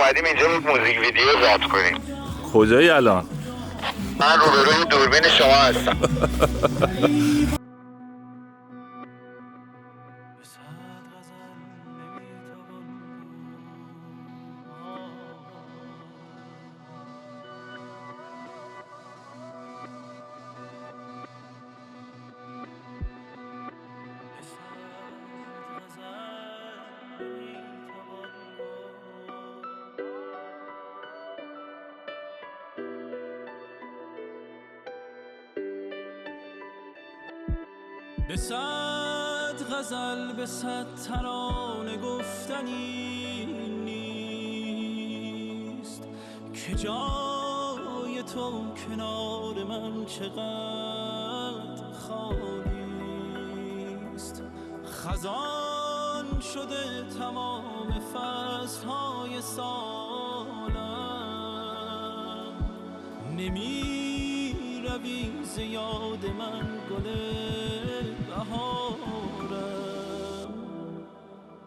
اومدیم اینجا موزیک ویدیو ضبط کنیم. کجایی الان؟ من روبروی دوربین شما هستم. به صد غزل به صد ترانه گفتنی نیست که جای تو کنار من چقدر خالیست. خزان شده تمام فصلهای سالم، نمی روی ز یاد من گل بهارم.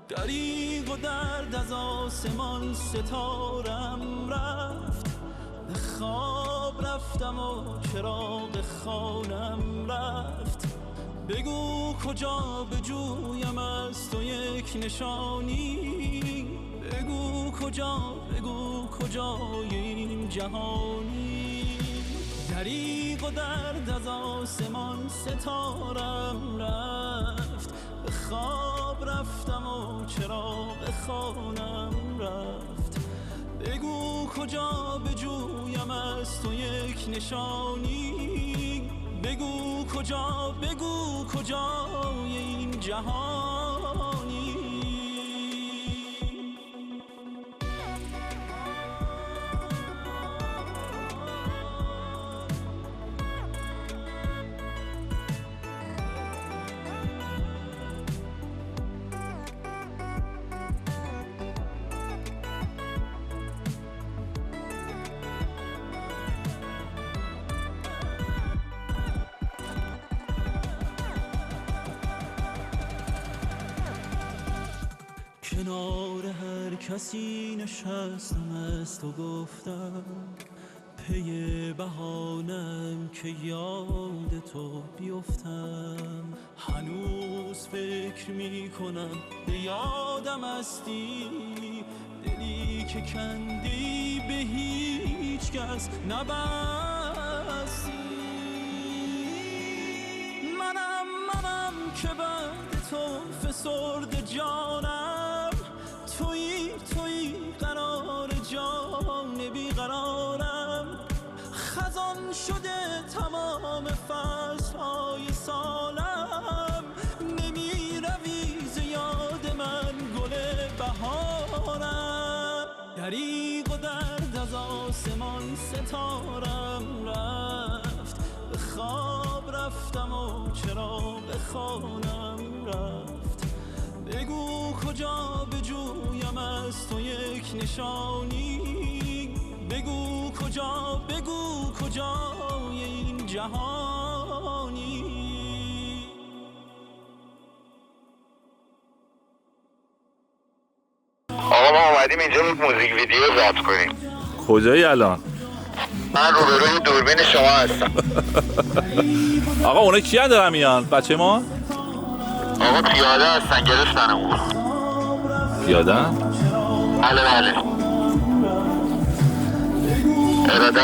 دریغ و درد از آسمان ستارم رفت، به خواب رفتم و چراغ خانم رفت. بگو کجا بجویم از تو یک نشانی، بگو کجای این جهانی. دریغ و درد از آسمان ستارم رفت، به خواب رفتم و چراغ خانم رفت. بگو کجا بجویم از تو یک نشانی، بگو کجای این جهانی. کنار هر کسی نشستم از تو گفتم، پی بهانم که یاد تو بیفتم. هنوز فکر می کنم به یادم هستی، دلی که کندی به هیچ کس نبستی. منم که بعد تو فسرد جانم، تویی قرار جان بیقرارم. خزان شده تمام فصلهای سالم، نمی روی ز یاد من گل بهارم. دریغ و درد از آسمان ستارم رفت، به خواب رفتم و چراغ خانم رفت. بگو کجا بجویم از تو یک نشانی، بگو کجای این جهانی. آقا ما اومدیم اینجا موزیک ویدیو ضبط کنیم. کجایی الان؟ من روبروی دوربین شما هستم. آقا اونا کیان دارن میان؟ بچه ما؟ آقا پیاده هستن، گرفتنمون. پیاده؟ بله. ارادت